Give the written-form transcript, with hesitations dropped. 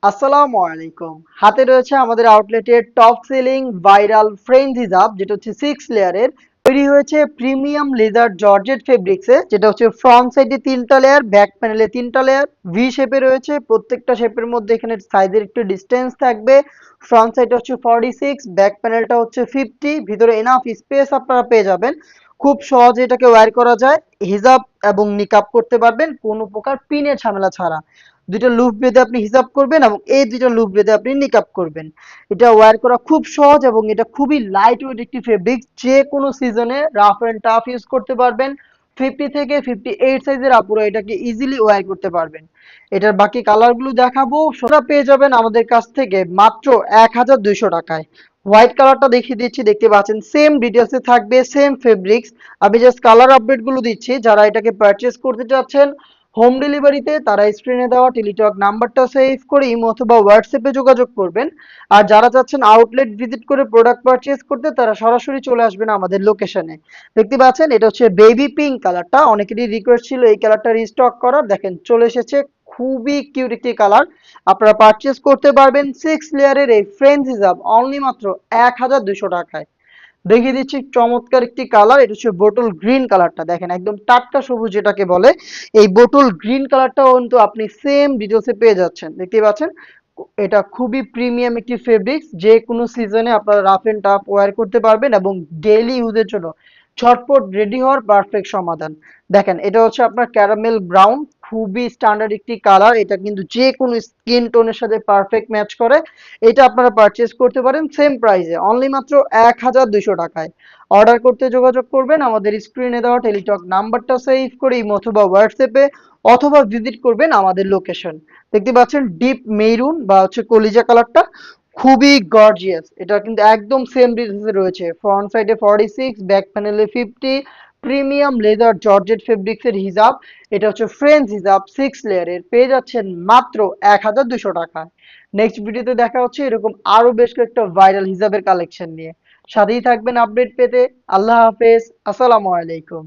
আসসালামু আলাইকুম। হাতে রয়েছে আমাদের আউটলেটের টপ সেলিং ভাইরাল ফ্রেঞ্চ হিজাব, যেটা হচ্ছে 6 লেয়ারের। তৈরি হয়েছে প্রিমিয়াম লেদার জর্জেট ফেব্রিক্সে, যেটা হচ্ছে ফ্রন্ট সাইডে 3টা লেয়ার, ব্যাক প্যানেলে 3টা লেয়ার, ভি শেপে রয়েছে। প্রত্যেকটা শেপের মধ্যে এখানে সাইজের একটু ডিস্টেন্স থাকবে। ফ্রন্ট সাইড হচ্ছে 46, ব্যাক প্যানেলটা হচ্ছে 50। ভিতরে এনাফ স্পেস আপনারা পেয়ে যাবেন। খুব সহজে এটাকে ওয়্যার করা যায়। হিজাব এবং নিকাব করতে পারবেন কোনো প্রকার পিনের ঝামেলা ছাড়া। দুইটা লুপ বেঁধে আপনি হিসাব করবেন এবং এই দুইটা লুপ বেঁধে আপনি নিকাব করবেন। এটা ওয়্যার করা খুব সহজ এবং এটা খুবই লাইট ওয়েট একটি ফেব্রিক। যে কোনো সিজনে রাফ এন্ড টাফ ইউজ করতে পারবেন। 50 থেকে 58 সাইজের আপুরা এটাকে ইজিলি ওয়্যার করতে পারবেন। এটার বাকি কালারগুলো দেখাবো। সেটা পেয়ে যাবেন আমাদের কাছ থেকে মাত্র 1200 টাকায়। হোয়াইট কালারটা দেখিয়ে দিচ্ছি, দেখতে পাচ্ছেন সেম ডিটেলসে থাকবে, সেম ফেব্রিক্স। আমি জাস্ট কালার আপডেট গুলো দিচ্ছি। যারা এটাকে পারচেস করতে চাচ্ছেন হোম ডেলিভারিতে, তারা স্ক্রিনে দেওয়া টেলিটক নাম্বারটা সেভ করে ইমো অথবা হোয়াটসঅ্যাপে যোগাযোগ করবেন। আর যারা চাচ্ছেন আউটলেট ভিজিট করে প্রোডাক্ট পারচেজ করতে, তারা সরাসরি চলে আসবেন আমাদের লোকেশনে। দেখতে পাচ্ছেন এটা হচ্ছে বেবি পিঙ্ক কালারটা, অনেকেরই রিকোয়েস্ট ছিল এই কালারটা রিস্টক করার। দেখেন চলে এসেছে, খুবই কিউট একটি কালার। আপনারা পারচেজ করতে পারবেন 6 লেয়ারের এই ফ্রেঞ্চ হিজাব অনলি মাত্র 1200 টাকায়। দেখিয়ে দিচ্ছি চমৎকার একটি কালার, এটা হচ্ছে বোটল গ্রিন কালারটা। দেখেন একদম টাটকা সবুজ যেটাকে বলে, এই বোটল গ্রিন কালারটাও কিন্তু আপনি সেম ডিটেলসে পেয়ে যাচ্ছেন। দেখতে পাচ্ছেন এটা খুবই প্রিমিয়াম একটি ফেব্রিক্স। যে কোনো সিজনে আপনারা রাফ এন্ড টাফ ওয়্যার করতে পারবেন এবং ডেইলি ইউজের জন্য ঝটপট রেডি হওয়ার পারফেক্ট সমাধান। দেখেন এটা হচ্ছে আপনার ক্যারামেল ব্রাউন, খুবই স্ট্যান্ডার্ড একটি কালার। এটা কিন্তু যে কোনো স্কিন টোনের সাথে পারফেক্ট ম্যাচ করে। এটা আপনারা পারচেজ করতে পারেন সেম প্রাইসে অনলি মাত্র 1200 টাকায়। অর্ডার করতে যোগাযোগ করবেন আমাদের স্ক্রিনে দেওয়া টেলিটক নাম্বারটা সেভ করে ইমো অথবা হোয়াটসঅ্যাপে, অথবা ভিজিট করবেন আমাদের লোকেশন। দেখতে পাচ্ছেন ডিপ মেরুন বা হচ্ছে কলিজা কালারটা, খুবই গর্জিয়াস। এটা কিন্তু একদম সেম ডিটেলসে রয়েছে। ফ্রন্ট সাইডে 46, ব্যাক প্যানেলে 50। প্রিমিয়াম লেদার জর্জেট ফেব্রিক্সের হিজাব। এটা হচ্ছে ফ্রেঞ্চ হিজাব 6 লেয়ারের, পেয়ে যাচ্ছেন মাত্র 1200 টাকায়। নেক্সট ভিডিওতে দেখা হচ্ছে এরকম আরো বেশ কয়েকটা ভাইরাল হিজাবের কালেকশন নিয়ে। সাথেই থাকবেন আপডেট পেতে। আল্লাহ হাফেজ, আসসালামু আলাইকুম।